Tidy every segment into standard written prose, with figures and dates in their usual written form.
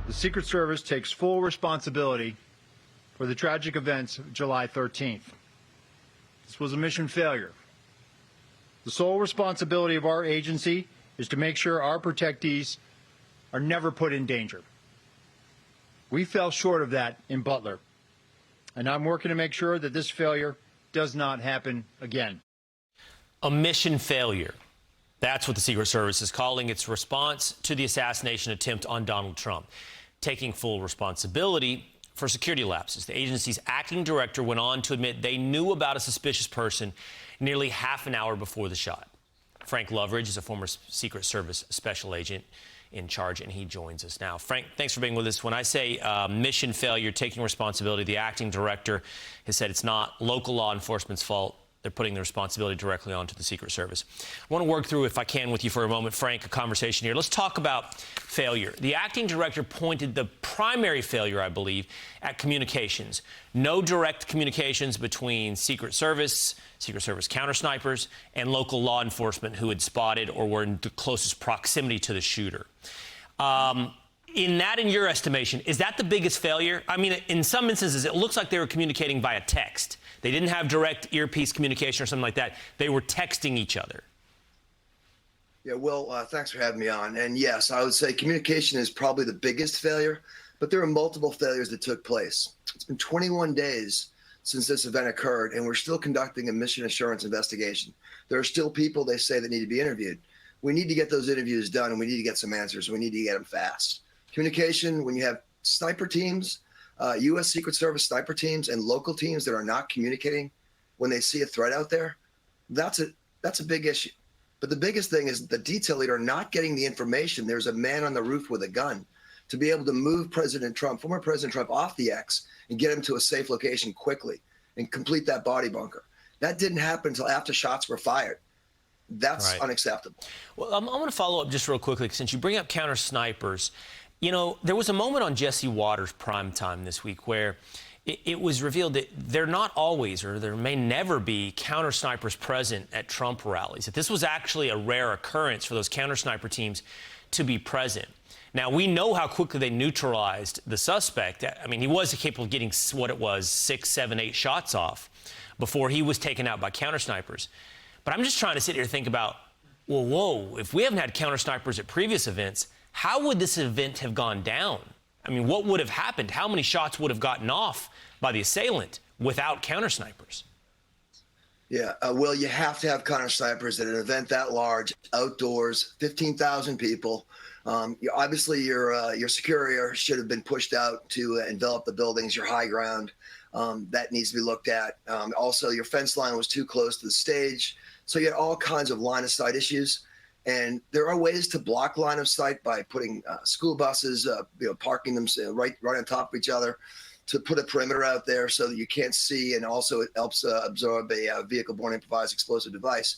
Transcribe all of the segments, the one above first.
The Secret Service takes full responsibility for the tragic events of July 13th. This was a mission failure. The sole responsibility of our agency is to make sure our protectees are never put in danger. We fell short of that in Butler, and I'm working to make sure that this failure does not happen again. A mission failure. That's what the Secret Service is calling its response to the assassination attempt on Donald Trump, taking full responsibility for security lapses. The agency's acting director went on to admit they knew about a suspicious person nearly half an hour before the shot. Frank Loveridge is a former Secret Service special agent in charge, and he joins us now. Frank, thanks for being with us. When I say mission failure, taking responsibility, the acting director has said it's not local law enforcement's fault. They're putting the responsibility directly onto the Secret Service. I want to work through, if I can, with you for a moment, Frank, a conversation here. Let's talk about failure. The acting director pointed the primary failure, I believe, at communications. No direct communications between Secret Service counter-snipers, and local law enforcement who had spotted or were in the closest proximity to the shooter. In your estimation, is that the biggest failure? I mean, in some instances, it looks like they were communicating via text. They didn't have direct earpiece communication or something like that. They were texting each other. Yeah, well, thanks for having me on. And yes, I would say communication is probably the biggest failure, but there are multiple failures that took place. It's been 21 days since this event occurred, and we're still conducting a mission assurance investigation. There are still people, they say, that need to be interviewed. We need to get those interviews done, and we need to get some answers. We need to get them fast. Communication, when you have sniper teams, U.S. Secret Service sniper teams and local teams that are not communicating when they see a threat out there, that's a big issue. But the biggest thing is the detail leader are not getting the information. There's a man on the roof with a gun to be able to move President Trump, former President Trump, off the X and get him to a safe location quickly and complete that body bunker. That didn't happen until after shots were fired. That's right. Unacceptable. Well, I'm going to follow up just real quickly, since you bring up counter snipers. You know, there was a moment on Jesse Waters' primetime this week where it was revealed that there not always, or there may never be, counter snipers present at Trump rallies. That this was actually a rare occurrence for those counter sniper teams to be present. Now, we know how quickly they neutralized the suspect. I mean, he was capable of getting what it was, 6, 7, 8 shots off before he was taken out by counter snipers. But I'm just trying to sit here and think about, well, whoa, if we haven't had counter snipers at previous events, how would this event have gone down? I mean, what would have happened? How many shots would have gotten off by the assailant without counter snipers? Yeah, well, you have to have counter snipers at an event that large, outdoors, 15,000 people. Obviously, your security should have been pushed out to envelop the buildings, your high ground. That needs to be looked at. Also, your fence line was too close to the stage. So you had all kinds of line of sight issues. And there are ways to block line of sight by putting school buses, parking them right on top of each other, to put a perimeter out there so that you can't see, and also it helps absorb a vehicle-borne improvised explosive device.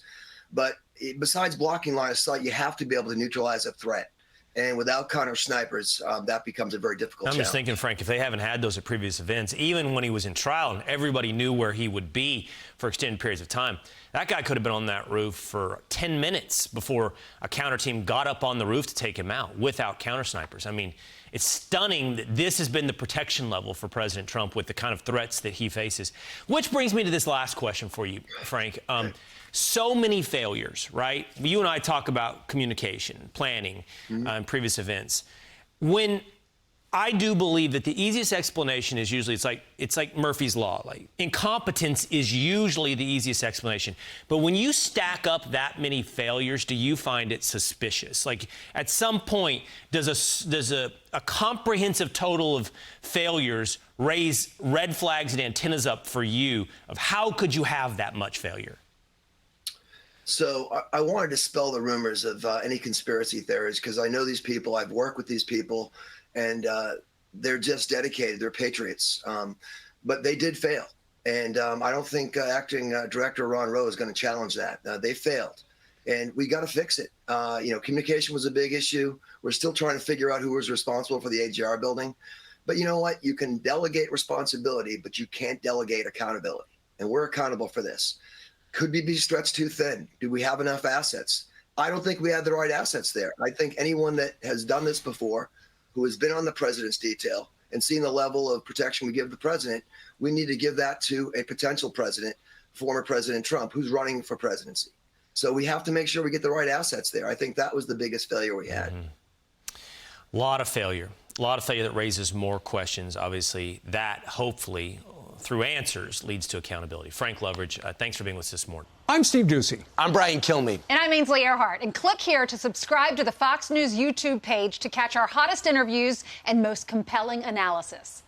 But besides blocking line of sight, you have to be able to neutralize a threat. And without counter snipers, that becomes a very difficult challenge. I'm just thinking, Frank, if they haven't had those at previous events, even when he was in trial and everybody knew where he would be for extended periods of time, that guy could have been on that roof for 10 minutes before a counter team got up on the roof to take him out without counter snipers. I mean, it's stunning that this has been the protection level for President Trump with the kind of threats that he faces. Which brings me to this last question for you, Frank. So many failures, right? You and I talk about communication, planning, in previous events. When I do believe that the easiest explanation is usually, it's like Murphy's Law. Like, incompetence is usually the easiest explanation. But when you stack up that many failures, do you find it suspicious? Like, at some point, does a comprehensive total of failures raise red flags and antennas up for you of how could you have that much failure? So I want to dispel the rumors of any conspiracy theories, because I know these people, I've worked with these people, and they're just dedicated, they're patriots. But they did fail. And I don't think acting director Ron Rowe is going to challenge that. They failed. And we got to fix it. Communication was a big issue. We're still trying to figure out who was responsible for the AGR building. But you know what? You can delegate responsibility, but you can't delegate accountability. And we're accountable for this. Could we be stretched too thin? Do we have enough assets? I don't think we have the right assets there. I think anyone that has done this before who has been on the president's detail and seen the level of protection we give the president, we need to give that to a potential president, former President Trump, who's running for presidency. So we have to make sure we get the right assets there. I think that was the biggest failure we had. A lot of failure that raises more questions. Obviously, that hopefully through answers leads to accountability. Frank Loveridge, thanks for being with us this morning. I'm Steve Ducey. I'm Brian Kilmeade. And I'm Ainsley Earhart. And click here to subscribe to the Fox News YouTube page to catch our hottest interviews and most compelling analysis.